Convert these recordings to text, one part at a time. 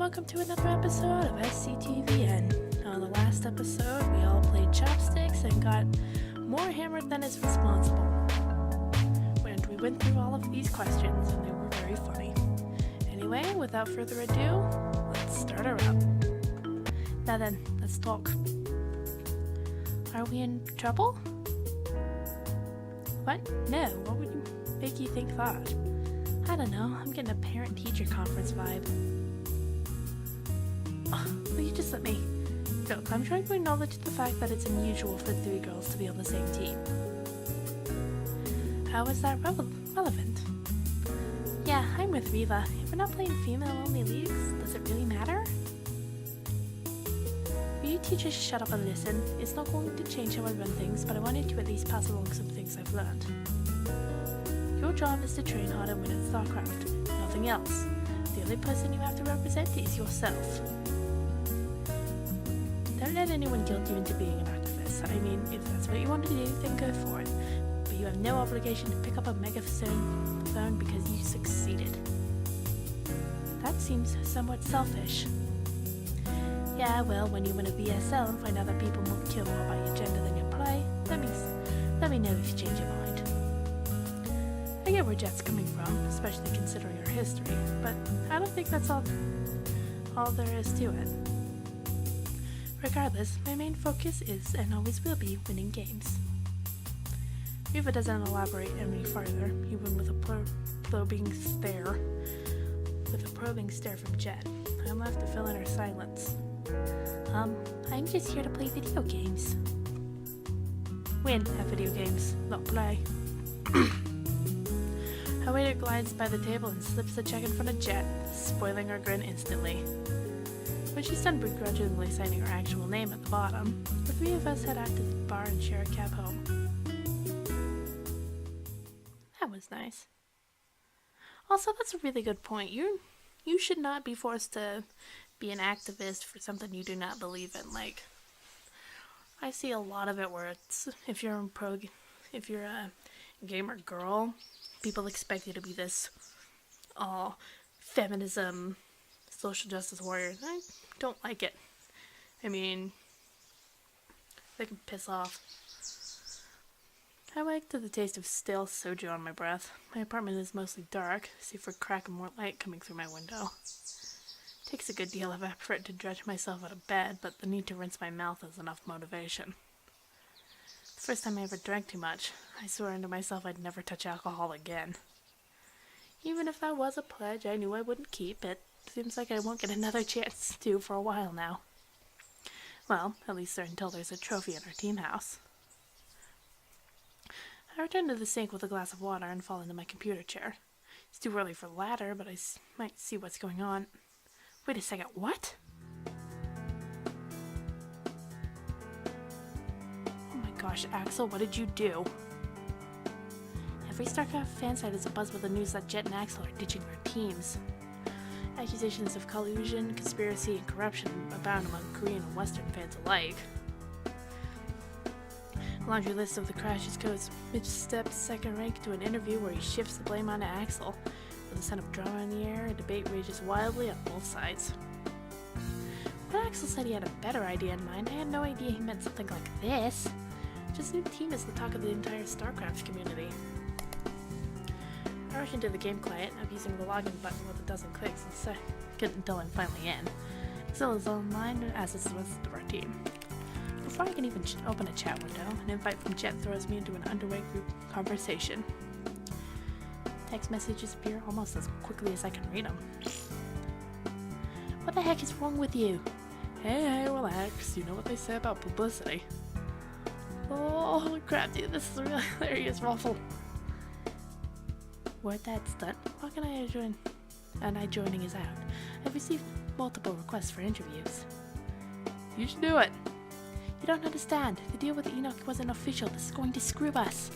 welcome to another episode of SC2VN. On the last episode, we all played chopsticks and got more hammered than is responsible. And we went through all of these questions, and they were very funny. Anyway, without further ado, let's start her up. Now then, let's talk. Are we in trouble? What? No, what would make you think that? I don't know, I'm getting a parent-teacher conference vibe. Will you just let me? Look, I'm trying to acknowledge the fact that it's unusual for three girls to be on the same team. How is that relevant? Yeah, I'm with Riva. If we're not playing female-only leagues, does it really matter? Will you teachers shut up and listen? It's not going to change how I run things, but I wanted to at least pass along some things I've learned. Your job is to train hard and win at StarCraft, nothing else. The only person you have to represent is yourself. Don't let anyone guilt you into being an activist. I mean, if that's what you want to do, then go for it. But you have no obligation to pick up a megaphone because you succeeded. That seems somewhat selfish. Yeah, well, when you win a VSL and find out that people care more about your gender than your play, let me know if you change your mind. I get where Jet's coming from, especially considering her history, but I don't think that's all there is to it. Regardless, my main focus is, and always will be, winning games. Riva doesn't elaborate any farther, even with a probing stare from Jet. I'm left to fill in her silence. I'm just here to play video games. Win at video games, not play. Her waiter glides by the table and slips the check in front of Jet, spoiling her grin instantly. When she's done begrudgingly signing her actual name at the bottom, the three of us head out to the bar and share a cab home. That was nice. Also, that's a really good point. You should not be forced to be an activist for something you do not believe in. Like, I see a lot of it where it's, if you're a gamer girl, people expect you to be this feminism, social justice warrior. I don't like it. I mean, they can piss off. I like the taste of stale soju on my breath. My apartment is mostly dark, save for a crack of more light coming through my window. It takes a good deal of effort to dredge myself out of bed, but the need to rinse my mouth is enough motivation. The first time I ever drank too much, I swore to myself I'd never touch alcohol again. Even if that was a pledge I knew I wouldn't keep, it seems like I won't get another chance to for a while now. Well, at least until there's a trophy in our team house. I return to the sink with a glass of water and fall into my computer chair. It's too early for the ladder, but I might see what's going on. Wait a second, what? Oh my gosh, Accel, what did you do? Every StarCraft fan site is abuzz with the news that Jet and Accel are ditching their teams. Accusations of collusion, conspiracy, and corruption abound among Korean and Western fans alike. A laundry list of the crashes goes Mitch steps second rank to an interview where he shifts the blame onto Accel. With a scent of drama in the air, a debate rages wildly on both sides. When Accel said he had a better idea in mind, I had no idea he meant something like this. Just new team is the talk of the entire StarCraft community. I rush into the game client, abusing the login button with a dozen clicks and second until I'm finally in. Accel is online, as is the rest of our team. Before I can even open a chat window, an invite from Jet throws me into an underway group conversation. Text messages appear almost as quickly as I can read them. What the heck is wrong with you? Hey, relax. You know what they say about publicity. Oh, holy crap, dude, this is a really hilarious ruffle. Word that's done. How can I join? And joining is out. I've received multiple requests for interviews. You should do it. You don't understand. The deal with Enoch wasn't official. This is going to screw us.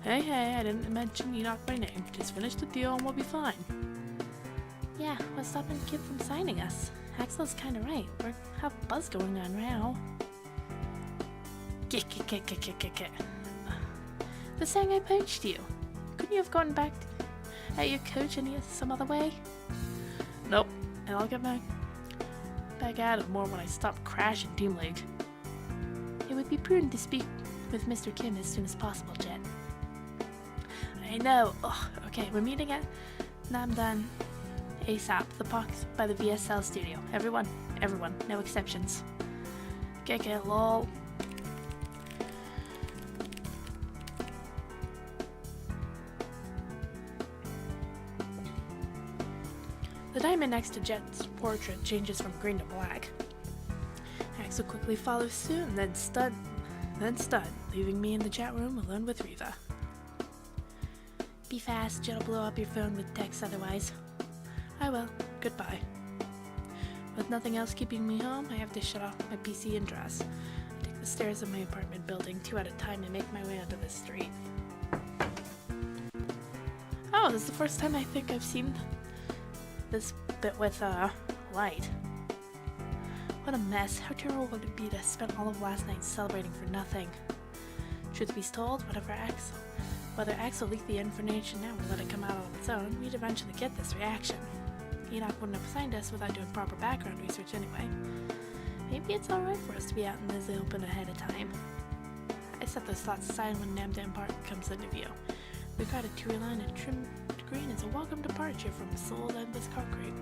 Hey, I didn't mention Enoch by name. Just finish the deal and we'll be fine. Yeah, what's stopping Kip from signing us? Axel's kinda right. We have a buzz going on now. Get. The saying I poached you. Couldn't you have gone back at your coach some other way? Nope. And I'll get back back at it more when I stop crashing Team League. It would be prudent to speak with Mr. Kim as soon as possible, Jet. I know. Ugh, okay, we're meeting at Namdan ASAP, the box by the VSL studio. Everyone, no exceptions. KK, lol. The diamond next to Jet's portrait changes from green to black. Accel quickly follows suit and then stunned, leaving me in the chat room alone with Riva. Be fast, Jet'll blow up your phone with text otherwise. I will. Goodbye. With nothing else keeping me home, I have to shut off my PC and dress. I take the stairs of my apartment building 2 at a time and make my way onto the street. Oh, this is the first time I think I've seen this bit with light. What a mess. How terrible would it be to spend all of last night celebrating for nothing? Truth be told, whether Accel leaked the information now or let it come out on its own, we'd eventually get this reaction. Enoch wouldn't have signed us without doing proper background research anyway. Maybe it's alright for us to be out in the open ahead of time. I set those thoughts aside when Namdan Park comes into view. The crowded tree line and trimmed green is a welcome departure from Seoul's endless concrete.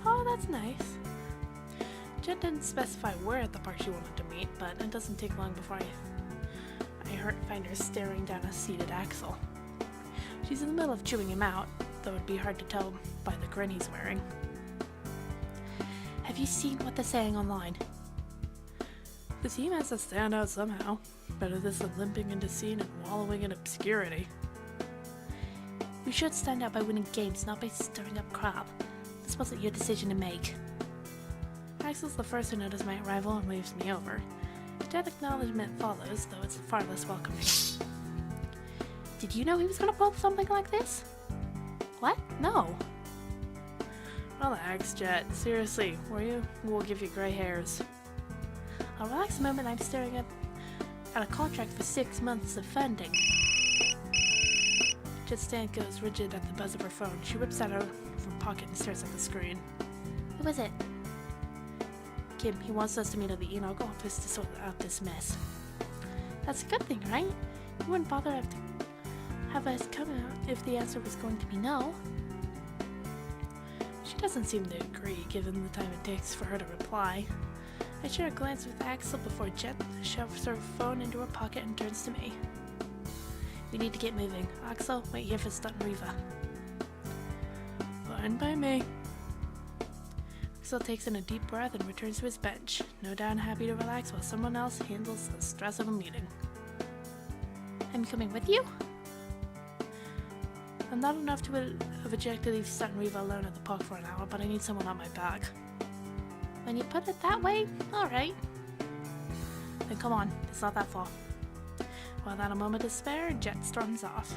Oh, that's nice. Jen didn't specify where at the park she wanted to meet, but it doesn't take long before I find her staring down a seated Accel. She's in the middle of chewing him out, though it'd be hard to tell by the grin he's wearing. Have you seen what they're saying online? The team has to stand out somehow. Better this than limping into scene and wallowing in obscurity. We should stand out by winning games, not by stirring up crap. This wasn't your decision to make. Axel's the first to notice my arrival and waves me over. That acknowledgement follows, though it's far less welcoming. Did you know he was gonna pull something like this? What? No. Relax, Jet. Seriously, we'll give you gray hairs. I'll relax the moment I'm staring at a contract for 6 months of funding. Jet's stand goes rigid at the buzz of her phone. She whips out her pocket and stares at the screen. Who is it? Kim. He wants us to meet at the Enoch office to sort out this mess. That's a good thing, right? You wouldn't bother to have us come out if the answer was going to be no. She doesn't seem to agree, given the time it takes for her to reply. I share a glance with Accel before Jet shoves her phone into her pocket and turns to me. We need to get moving. Accel, wait here for Stunt and Riva. Fine by me. Accel takes in a deep breath and returns to his bench, no doubt happy to relax while someone else handles the stress of a meeting. I'm coming with you? I'm not enough to have ejected to leave Stunt and Riva alone at the park for an hour, but I need someone on my back. When you put it that way, alright. Then come on, it's not that far. Without a moment to spare, Jet storms off.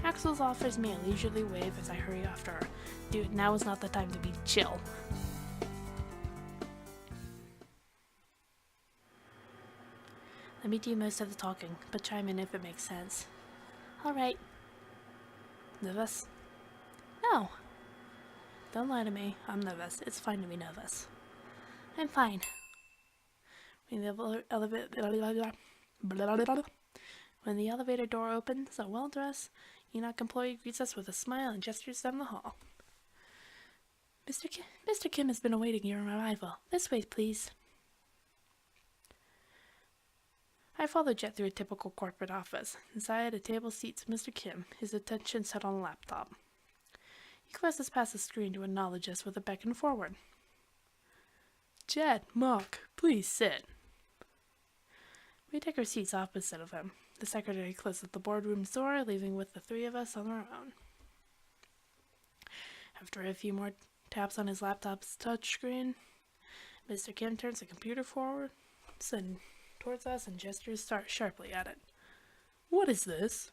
Accel offers me a leisurely wave as I hurry after her. Dude, now is not the time to be chill. Let me do most of the talking, but chime in if it makes sense. Alright. Nervous? No. Don't lie to me. I'm nervous. It's fine to be nervous. I'm fine. When the elevator door opens, a well-dressed Enoch employee greets us with a smile and gestures down the hall. Mr. Kim has been awaiting your arrival. This way, please. I follow Jet through a typical corporate office. Inside, a table seats Mr. Kim, his attention set on a laptop. He crosses past the screen to acknowledge us with a beckon forward. Jet, Mark, please sit. We take our seats opposite of him. The secretary closes the boardroom door, leaving with the three of us on our own. After a few more taps on his laptop's touchscreen, Mr. Kim turns the computer forward, towards us and gestures sharply at it. What is this?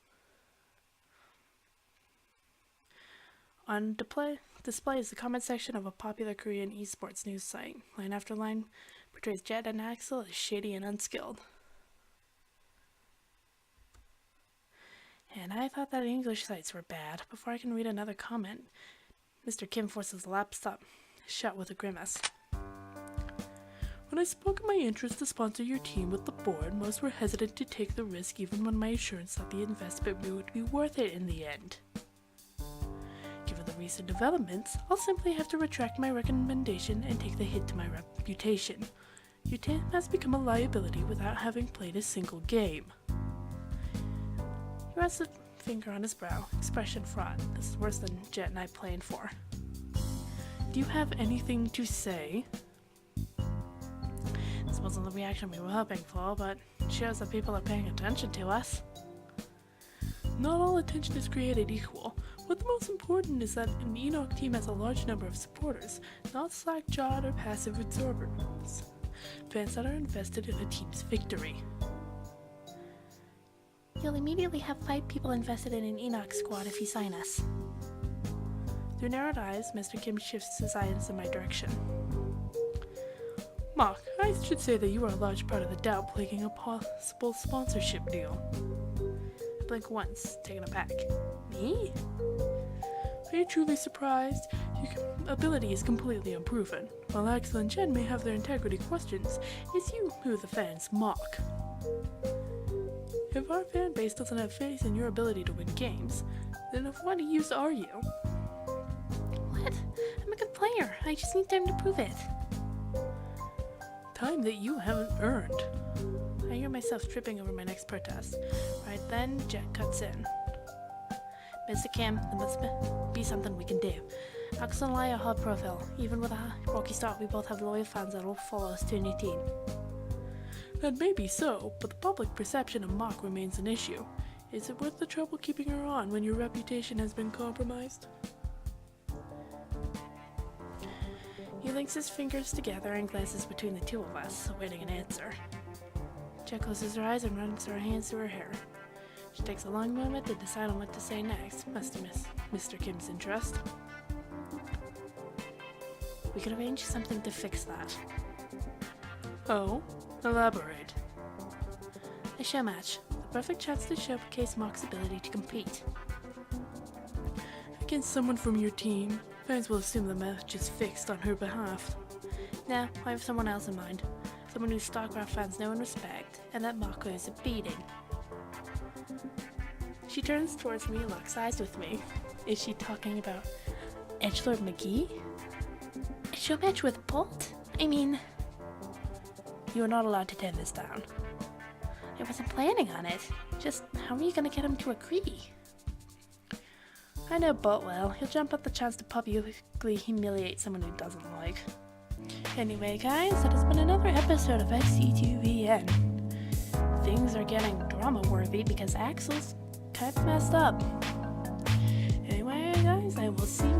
On display is the comment section of a popular Korean esports news site. Line after line portrays Jet and Accel as shady and unskilled. And I thought that English sites were bad. Before I can read another comment, Mr. Kim forces the laptop shut with a grimace. When I spoke of my interest to sponsor your team with the board, most were hesitant to take the risk even when my assurance that the investment would be worth it in the end. Given the recent developments, I'll simply have to retract my recommendation and take the hit to my reputation. Your team has become a liability without having played a single game. He rests a finger on his brow, expression fraught. This is worse than Jet and I planned for. Do you have anything to say? This wasn't the reaction we were hoping for, but it shows that people are paying attention to us. Not all attention is created equal. What's most important is that an Enoch team has a large number of supporters, not slack-jawed or passive absorbers. Fans that are invested in a team's victory. You'll immediately have 5 people invested in an Enoch squad if you sign us. Through narrowed eyes, Mr. Kim shifts his eyes in my direction. Mark, I should say that you are a large part of the doubt plaguing a possible sponsorship deal. I blink once, taken aback. Me? Are you truly surprised? Your ability is completely unproven. While Accel and Jen may have their integrity questions, it's you who the fans mock. If our fan base doesn't have faith in your ability to win games, then of what use are you? What? I'm a good player. I just need time to prove it. Time that you haven't earned. I hear myself tripping over my next protest. Right then, Jet cuts in. Mr. Kim, there must be something we can do. Accel and I are high profile. Even with a rocky start, we both have loyal fans that will follow us to a new team. That may be so, but the public perception of Mark remains an issue. Is it worth the trouble keeping her on when your reputation has been compromised? He links his fingers together and glances between the two of us, awaiting an answer. Jet closes her eyes and runs her hands through her hair. She takes a long moment to decide on what to say next, must miss Mr. Kim's interest. We could arrange something to fix that. Oh? Elaborate. A show match. The perfect chance to showcase Mark's ability to compete. Against someone from your team, fans will assume the match is fixed on her behalf. No, I have someone else in mind. Someone who StarCraft fans know and respect, and that Mark is a beating. She turns towards me and locks eyes with me. Is she talking about Edgelord McGee? A show match with Bolt? I mean... You are not allowed to turn this down. I wasn't planning on it. Just, how are you gonna get him to agree? I know Bolt well. He'll jump at the chance to publicly humiliate someone who doesn't like. Anyway, guys, that has been another episode of SC2VN. Things are getting drama-worthy because Accel's kind of messed up. Anyway, guys, I will see